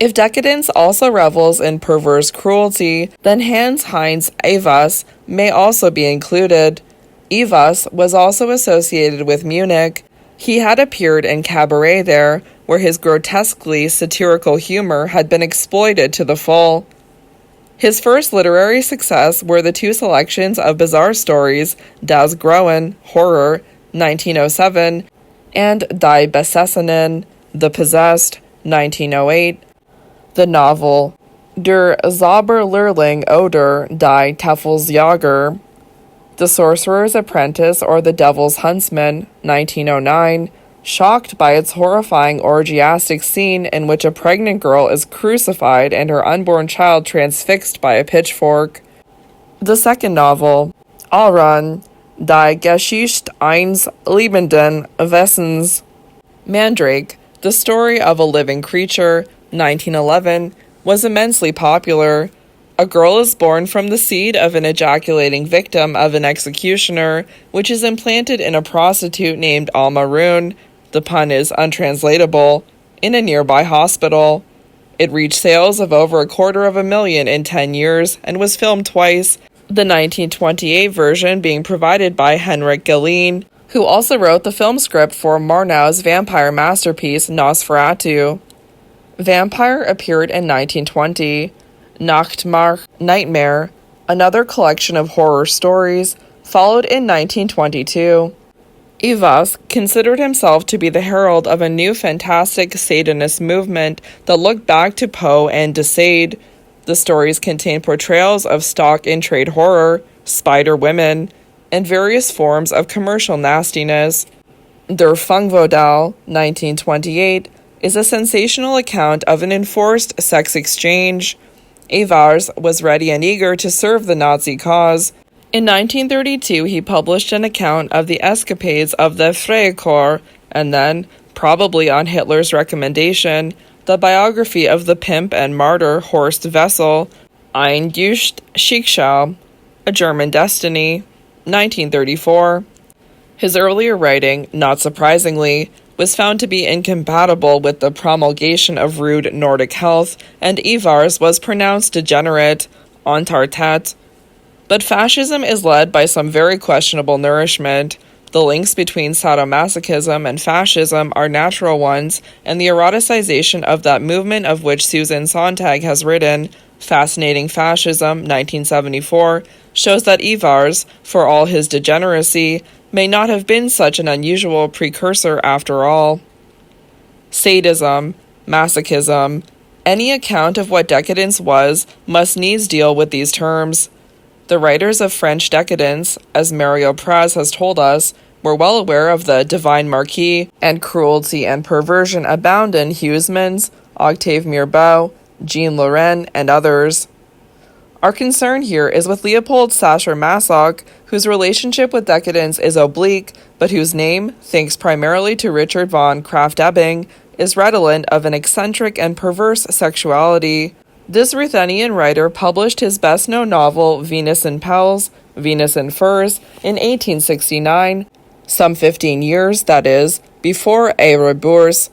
If decadence also revels in perverse cruelty, then Hans Heinz Evas may also be included. Evas was also associated with Munich. He had appeared in cabaret there, where his grotesquely satirical humor had been exploited to the full. His first literary success were the two selections of bizarre stories, Das Grauen, Horror, 1907, and Die Besessenen, The Possessed, 1908. The novel Der Zauberlehrling oder Die Teufelsjäger, The Sorcerer's Apprentice or The Devil's Huntsman, 1909, shocked by its horrifying orgiastic scene in which a pregnant girl is crucified and her unborn child transfixed by a pitchfork. The second novel, Alran, Die Geschichte eines lebenden Wesens, Mandrake, The Story of a Living Creature, 1911, was immensely popular. A girl is born from the seed of an ejaculating victim of an executioner, which is implanted in a prostitute named Alma Rune, the pun is untranslatable, in a nearby hospital. It reached sales of over 250,000 in 10 years and was filmed twice, the 1928 version being provided by Henrik Galeen, who also wrote the film script for Murnau's vampire masterpiece Nosferatu. Vampire appeared in 1920. Nachtmar, Nightmare, another collection of horror stories, followed in 1922. Evas considered himself to be the herald of a new fantastic Satanist movement that looked back to Poe and de Sade. The stories contain portrayals of stock-in-trade horror, spider women, and various forms of commercial nastiness. Der Fungvodal, 1928, is a sensational account of an enforced sex exchange. Evars was ready and eager to serve the Nazi cause. In 1932, he published an account of the escapades of the Freikorps, and then, probably on Hitler's recommendation, the biography of the pimp and martyr Horst Wessel, Ein deutsches Schicksal, A German Destiny, 1934. His earlier writing, not surprisingly, was found to be incompatible with the promulgation of rude Nordic health, and Evars was pronounced degenerate, entartet. But fascism is led by some very questionable nourishment. The links between sadomasochism and fascism are natural ones, and the eroticization of that movement of which Susan Sontag has written, Fascinating Fascism, 1974, shows that Evars, for all his degeneracy, may not have been such an unusual precursor after all. Sadism, masochism, any account of what decadence was must needs deal with these terms. The writers of French decadence, as Mario Praz has told us, were well aware of the divine marquis, and cruelty and perversion abound in Huysmans, Octave Mirbeau, Jean Laurent, and others. Our concern here is with Leopold Sacher-Masoch, whose relationship with decadence is oblique, but whose name, thanks primarily to Richard von Krafft-Ebing, is redolent of an eccentric and perverse sexuality. This Ruthenian writer published his best-known novel, Venus in Pells, Venus in Furs, in 1869, some 15 years, that is, before A Rebours.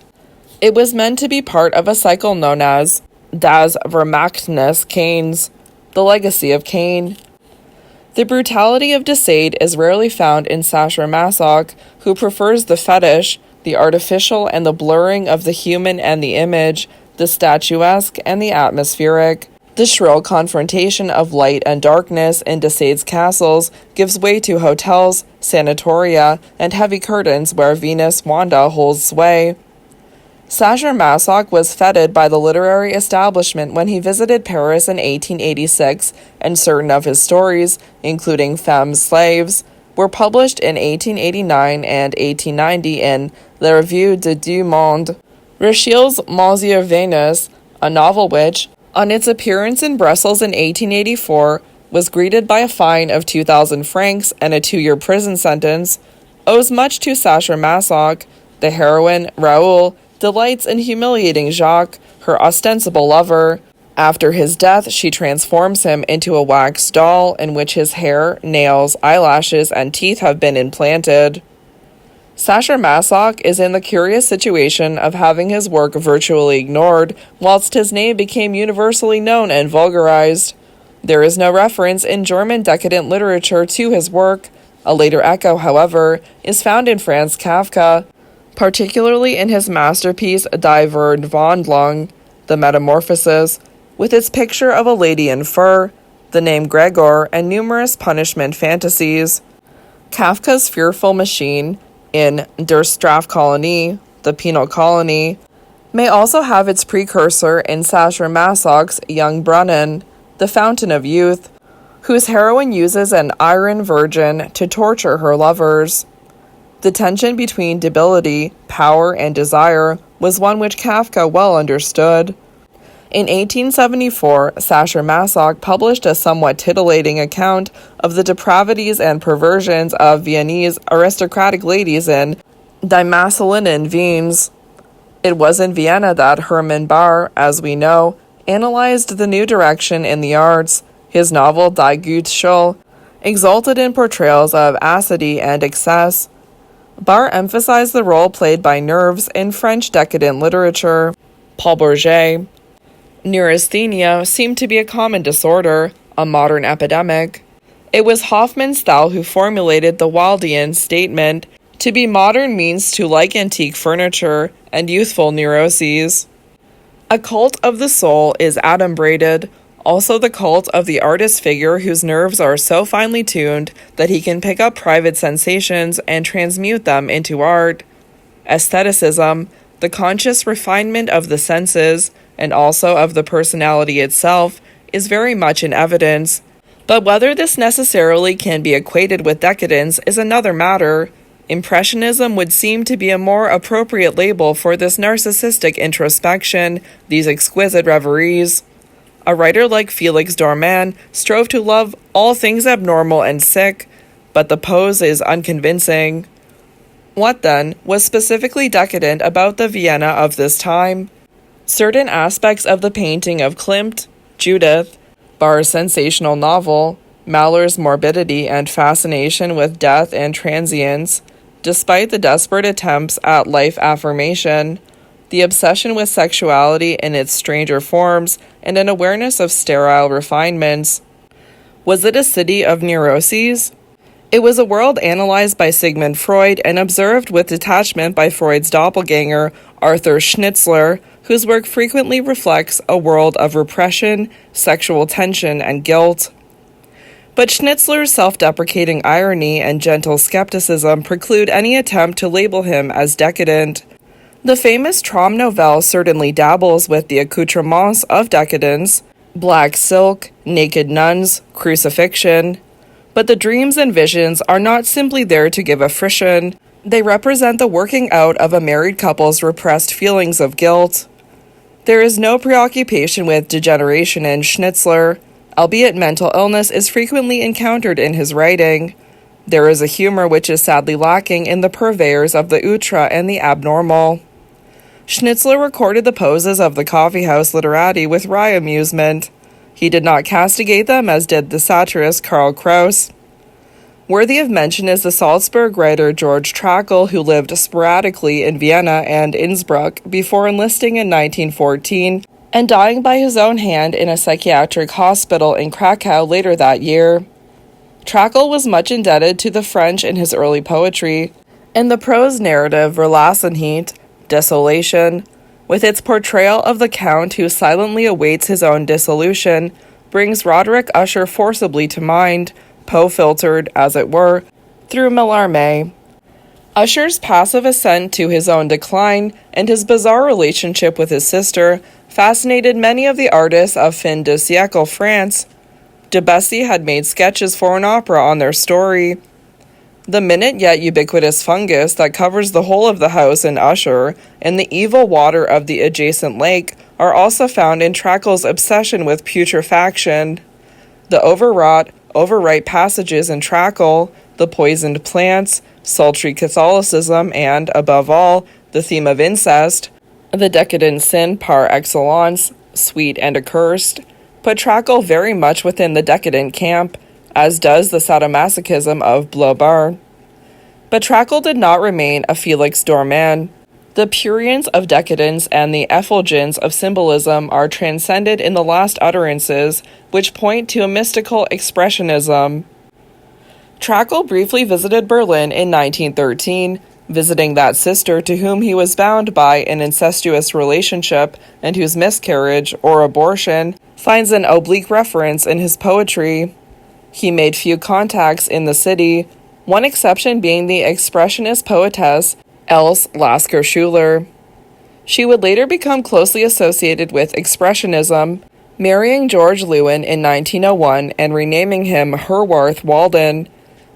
It was meant to be part of a cycle known as Das Vermächtnis Cains, the legacy of Cain. The brutality of de Sade is rarely found in Sacher-Masoch, who prefers the fetish, the artificial and the blurring of the human and the image, the statuesque and the atmospheric. The shrill confrontation of light and darkness in de Sade's castles gives way to hotels, sanatoria, and heavy curtains where Venus Wanda holds sway. Sacher-Masoch was feted by the literary establishment when he visited Paris in 1886, and certain of his stories, including Femmes Slaves, were published in 1889 and 1890 in La Revue de Deux Mondes. Rachel's Monsieur Venus, a novel which, on its appearance in Brussels in 1884, was greeted by a fine of 2,000 francs and a 2-year prison sentence, owes much to Sacher-Masoch. The heroine, Raoul, delights in humiliating Jacques, her ostensible lover. After his death, she transforms him into a wax doll in which his hair, nails, eyelashes, and teeth have been implanted. Sacher-Masoch is in the curious situation of having his work virtually ignored, whilst his name became universally known and vulgarized. There is no reference in German decadent literature to his work. A later echo, however, is found in Franz Kafka, particularly in his masterpiece Die Verwandlung, The Metamorphosis, with its picture of a lady in fur, the name Gregor, and numerous punishment fantasies. Kafka's fearful machine in Der Strafkolonie, The Penal Colony, may also have its precursor in Sacher-Masoch's Young Brunnen, The Fountain of Youth, whose heroine uses an iron virgin to torture her lovers. The tension between debility, power, and desire was one which Kafka well understood. In 1874, Sacher-Masoch published a somewhat titillating account of the depravities and perversions of Viennese aristocratic ladies in Die Maskulinen Wiens. It was in Vienna that Hermann Bahr, as we know, analyzed the new direction in the arts. His novel Die Gute Schule exulted in portrayals of acidity and excess. Bahr emphasized the role played by nerves in French decadent literature. Paul Bourget. Neurasthenia seemed to be a common disorder, a modern epidemic. It was Hofmann Stahl who formulated the Waldian statement, "To be modern means to like antique furniture and youthful neuroses." A cult of the soul is adumbrated, also the cult of the artist figure whose nerves are so finely tuned that he can pick up private sensations and transmute them into art. Aestheticism, the conscious refinement of the senses, and also of the personality itself, is very much in evidence. But whether this necessarily can be equated with decadence is another matter. Impressionism would seem to be a more appropriate label for this narcissistic introspection, these exquisite reveries. A writer like Felix Dorman strove to love all things abnormal and sick, but the pose is unconvincing. What, then, was specifically decadent about the Vienna of this time? Certain aspects of the painting of Klimt, Judith, Bahr's sensational novel, Mallar's morbidity and fascination with death and transience, despite the desperate attempts at life affirmation, the obsession with sexuality in its stranger forms, and an awareness of sterile refinements. Was it a city of neuroses? It was a world analyzed by Sigmund Freud and observed with detachment by Freud's doppelganger, Arthur Schnitzler, whose work frequently reflects a world of repression, sexual tension, and guilt. But Schnitzler's self-deprecating irony and gentle skepticism preclude any attempt to label him as decadent. The famous Traum novelle certainly dabbles with the accoutrements of decadence, black silk, naked nuns, crucifixion. But the dreams and visions are not simply there to give a frisson. They represent the working out of a married couple's repressed feelings of guilt. There is no preoccupation with degeneration in Schnitzler, albeit mental illness is frequently encountered in his writing. There is a humor which is sadly lacking in the purveyors of the outre and the abnormal. Schnitzler recorded the poses of the coffeehouse literati with wry amusement. He did not castigate them as did the satirist Karl Kraus. Worthy of mention is the Salzburg writer George Trakl, who lived sporadically in Vienna and Innsbruck before enlisting in 1914 and dying by his own hand in a psychiatric hospital in Krakow later that year. Trakl was much indebted to the French in his early poetry. In the prose narrative Verlassenheit, Desolation, with its portrayal of the Count who silently awaits his own dissolution, brings Roderick Usher forcibly to mind, Poe-filtered, as it were, through Mallarmé. Usher's passive assent to his own decline and his bizarre relationship with his sister fascinated many of the artists of fin de siècle France. Debussy had made sketches for an opera on their story. The minute yet ubiquitous fungus that covers the whole of the house in Usher and the evil water of the adjacent lake are also found in Trakl's obsession with putrefaction. The overwrought, overripe passages in Trakl, the poisoned plants, sultry Catholicism, and, above all, the theme of incest, the decadent sin par excellence, sweet and accursed, put Trakl very much within the decadent camp, as does the sadomasochism of Blaubart. But Trakel did not remain a Felix Dorman. The prurience of decadence and the effulgence of symbolism are transcended in the last utterances, which point to a mystical expressionism. Trakel briefly visited Berlin in 1913, visiting that sister to whom he was bound by an incestuous relationship and whose miscarriage, or abortion, finds an oblique reference in his poetry. He made few contacts in the city, one exception being the expressionist poetess Else Lasker Schuler. She would later become closely associated with Expressionism, marrying George Lewin in 1901 and renaming him Herwarth Walden.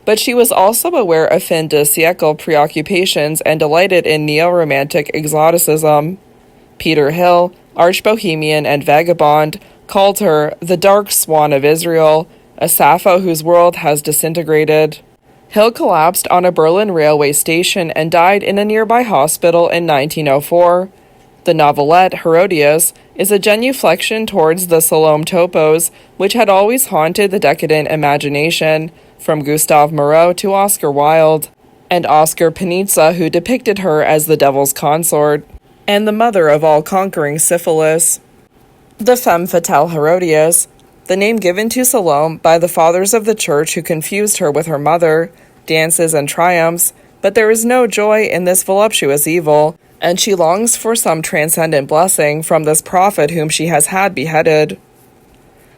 But she was also aware of fin de siècle preoccupations and delighted in neo-romantic exoticism. Peter Hill, arch-bohemian and vagabond, called her the dark swan of Israel, a Sappho whose world has disintegrated. Hill collapsed on a Berlin railway station and died in a nearby hospital in 1904. The novelette, Herodias, is a genuflection towards the Salome topos, which had always haunted the decadent imagination, from Gustave Moreau to Oscar Wilde, and Oscar Panizza, who depicted her as the devil's consort, and the mother of all conquering syphilis. The femme fatale Herodias, the name given to Salome by the fathers of the church who confused her with her mother, dances and triumphs, but there is no joy in this voluptuous evil, and she longs for some transcendent blessing from this prophet whom she has had beheaded.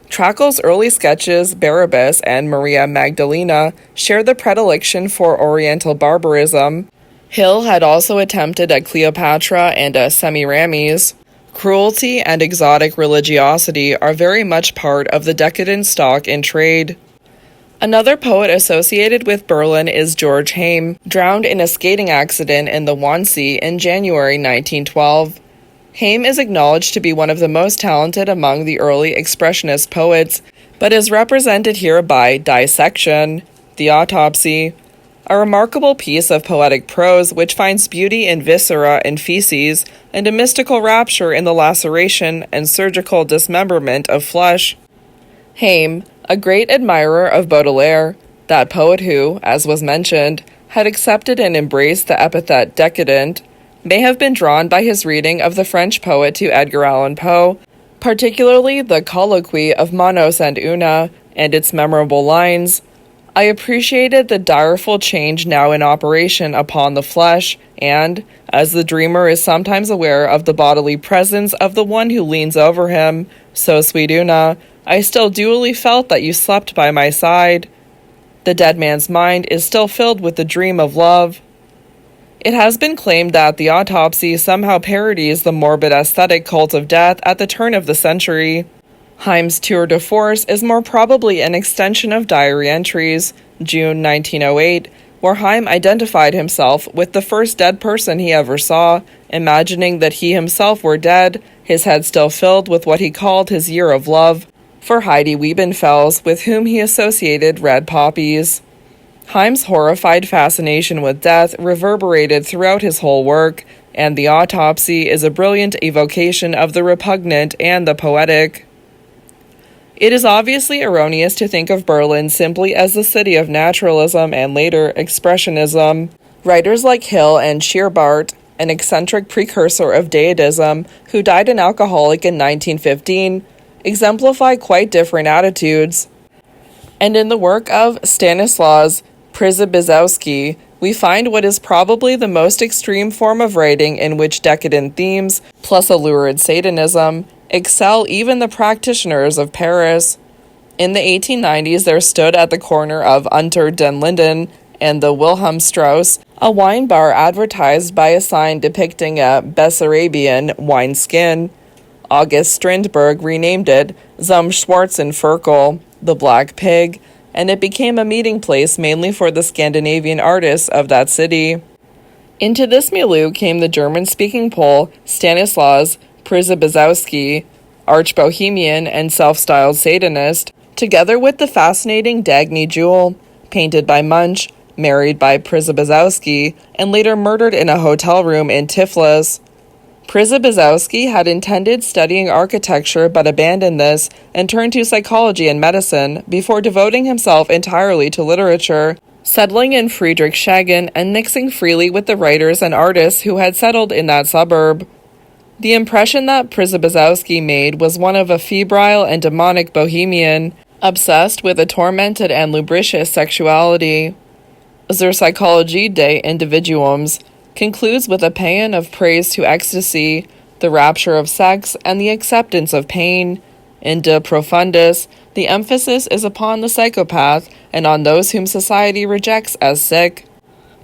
Trakel's early sketches, Barabbas and Maria Magdalena, share the predilection for Oriental barbarism. Hill had also attempted at Cleopatra and a Semiramis. Cruelty and exotic religiosity are very much part of the decadent stock in trade. Another poet associated with Berlin is George Heym, drowned in a skating accident in the Wannsee in January 1912. Heym is acknowledged to be one of the most talented among the early Expressionist poets, but is represented here by Dissection, The Autopsy, a remarkable piece of poetic prose which finds beauty in viscera and feces, and a mystical rapture in the laceration and surgical dismemberment of flesh. Heym, a great admirer of Baudelaire, that poet who, as was mentioned, had accepted and embraced the epithet decadent, may have been drawn by his reading of the French poet to Edgar Allan Poe, particularly the colloquy of Manos and Una, and its memorable lines, "I appreciated the direful change now in operation upon the flesh, and, as the dreamer is sometimes aware of the bodily presence of the one who leans over him, so, sweet Una, I still duly felt that you slept by my side. The dead man's mind is still filled with the dream of love." It has been claimed that The Autopsy somehow parodies the morbid aesthetic cult of death at the turn of the century. Heym's tour de force is more probably an extension of diary entries, June 1908, where Heym identified himself with the first dead person he ever saw, imagining that he himself were dead, his head still filled with what he called his year of love, for Heidi Wiebenfels, with whom he associated red poppies. Heym's horrified fascination with death reverberated throughout his whole work, and The Autopsy is a brilliant evocation of the repugnant and the poetic. It is obviously erroneous to think of Berlin simply as the city of naturalism and later expressionism. Writers like Hill and Scheerbart, an eccentric precursor of dadaism who died an alcoholic in 1915, exemplify quite different attitudes. And in the work of Stanislaus Przybyszewski, we find what is probably the most extreme form of writing in which decadent themes, plus a lurid Satanism, excel even the practitioners of Paris. In the 1890s, there stood at the corner of Unter den Linden and the Wilhelm Strauss a wine bar advertised by a sign depicting a Bessarabian wine skin. August Strindberg renamed it Zum Schwarzen Ferkel, the Black Pig, and it became a meeting place mainly for the Scandinavian artists of that city. Into this milieu came the German-speaking Pole Stanislaus Przybyszewski, arch-bohemian and self-styled Satanist, together with the fascinating Dagny Jewel, painted by Munch, married by Przybyszewski, and later murdered in a hotel room in Tiflis. Przybyszewski had intended studying architecture but abandoned this and turned to psychology and medicine before devoting himself entirely to literature, settling in Friedrichshagen and mixing freely with the writers and artists who had settled in that suburb. The impression that Przybysowski made was one of a febrile and demonic bohemian, obsessed with a tormented and lubricious sexuality. Zur Psychologie des Individuums concludes with a paean of praise to ecstasy, the rapture of sex, and the acceptance of pain. In De Profundis, the emphasis is upon the psychopath and on those whom society rejects as sick.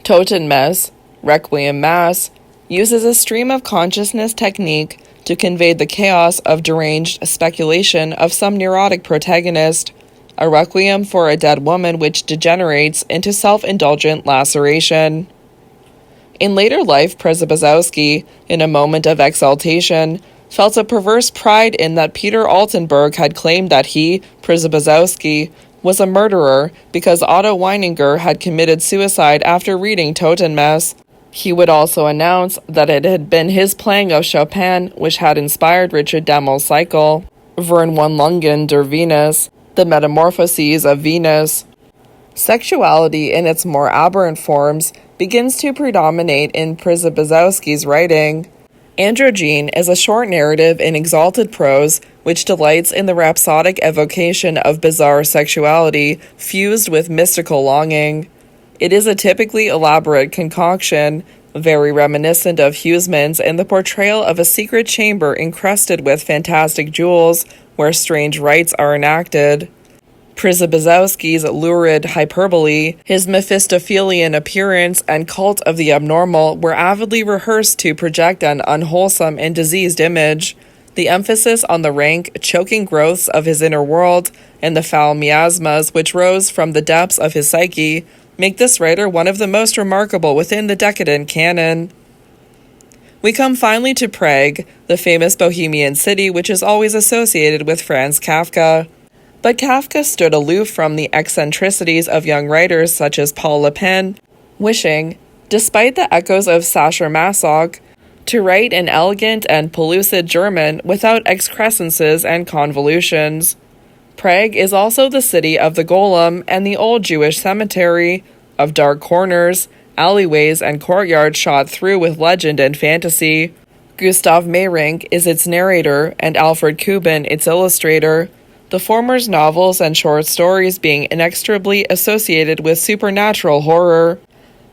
Totenmesse, Requiem Mass, uses a stream of consciousness technique to convey the chaos of deranged speculation of some neurotic protagonist, a requiem for a dead woman which degenerates into self-indulgent laceration. In later life, Przybysowski, in a moment of exaltation, felt a perverse pride in that Peter Altenburg had claimed that he, Przybysowski, was a murderer because Otto Weininger had committed suicide after reading Totenmesse. He would also announce that it had been his playing of Chopin which had inspired Richard Demmel's cycle, Verwandlungen der Venus, the Metamorphoses of Venus. Sexuality in its more aberrant forms begins to predominate in Przybysowski's writing. Androgyne is a short narrative in exalted prose which delights in the rhapsodic evocation of bizarre sexuality fused with mystical longing. It is a typically elaborate concoction, very reminiscent of Huysmans in the portrayal of a secret chamber encrusted with fantastic jewels where strange rites are enacted. Przybysowski's lurid hyperbole, his Mephistophelian appearance, and cult of the abnormal were avidly rehearsed to project an unwholesome and diseased image. The emphasis on the rank, choking growths of his inner world and the foul miasmas which rose from the depths of his psyche make this writer one of the most remarkable within the decadent canon. We come finally to Prague, the famous Bohemian city which is always associated with Franz Kafka. But Kafka stood aloof from the eccentricities of young writers such as Paul Le Pen, wishing, despite the echoes of Sacher-Masoch, to write in elegant and pellucid German without excrescences and convolutions. Prague is also the city of the golem and the old Jewish cemetery, of dark corners, alleyways, and courtyards shot through with legend and fantasy. Gustav Meyrink is its narrator and Alfred Kubin its illustrator, the former's novels and short stories being inextricably associated with supernatural horror.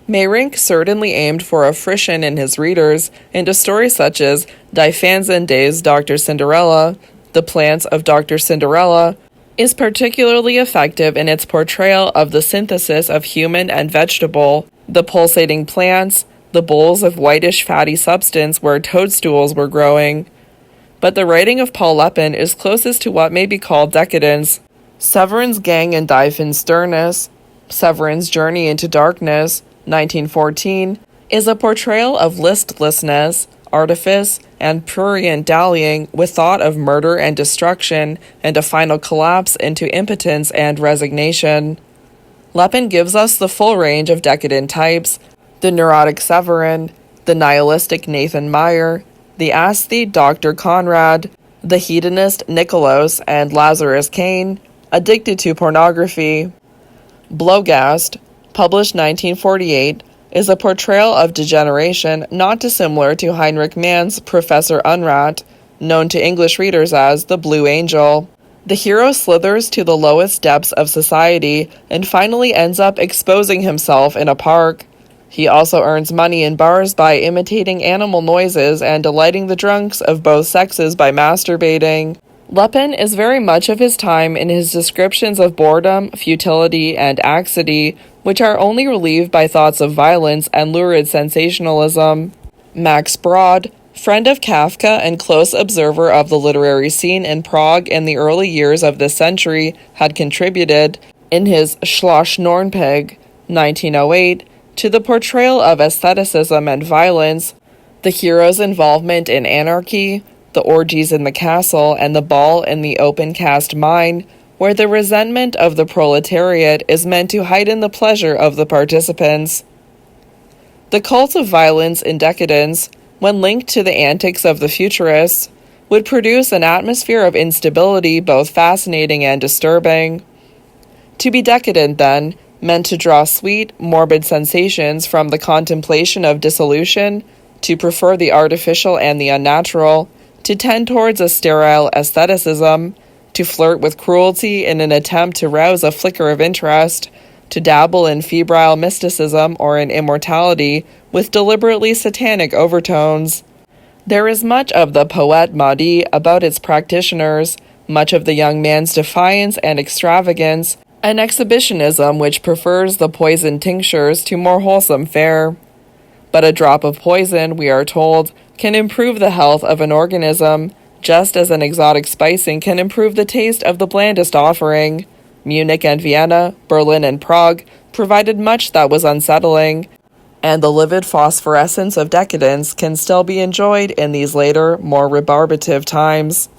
Meyrink certainly aimed for a frisson in his readers into stories such as Die Fansen des Dr. Cinderella, The Plants of Dr. Cinderella, is particularly effective in its portrayal of the synthesis of human and vegetable, the pulsating plants, the bowls of whitish fatty substance where toadstools were growing. But the writing of Paul Lepin is closest to what may be called decadence. Severin's Gang in Die Finsternis, Severin's Journey into Darkness, 1914, is a portrayal of listlessness, artifice, and prurient dallying with thought of murder and destruction and a final collapse into impotence and resignation. Lepin gives us the full range of decadent types, the neurotic Severin, the nihilistic Nathan Meyer, the aesthete Dr. Conrad, the hedonist Nicholas and Lazarus Kane, addicted to pornography. Blogast, published 1948, is a portrayal of degeneration not dissimilar to Heinrich Mann's Professor Unrat, known to English readers as the Blue Angel. The hero slithers to the lowest depths of society and finally ends up exposing himself in a park. He also earns money in bars by imitating animal noises and delighting the drunks of both sexes by masturbating. Lepin is very much of his time in his descriptions of boredom, futility, and laxity, which are only relieved by thoughts of violence and lurid sensationalism. Max Brod, friend of Kafka and close observer of the literary scene in Prague in the early years of this century, had contributed, in his Schloss Nornpeg, 1908, to the portrayal of aestheticism and violence, the hero's involvement in anarchy, the orgies in the castle, and the ball in the open-cast mine, where the resentment of the proletariat is meant to heighten the pleasure of the participants. The cult of violence in decadence, when linked to the antics of the futurists, would produce an atmosphere of instability both fascinating and disturbing. To be decadent, then, meant to draw sweet, morbid sensations from the contemplation of dissolution, to prefer the artificial and the unnatural, to tend towards a sterile aestheticism, to flirt with cruelty in an attempt to rouse a flicker of interest, to dabble in febrile mysticism or in immortality with deliberately satanic overtones. There is much of the poète maudit about its practitioners, much of the young man's defiance and extravagance, an exhibitionism which prefers the poisoned tinctures to more wholesome fare. But a drop of poison, we are told, can improve the health of an organism, just as an exotic spicing can improve the taste of the blandest offering. Munich and Vienna, Berlin and Prague provided much that was unsettling, and the livid phosphorescence of decadence can still be enjoyed in these later, more rebarbative times.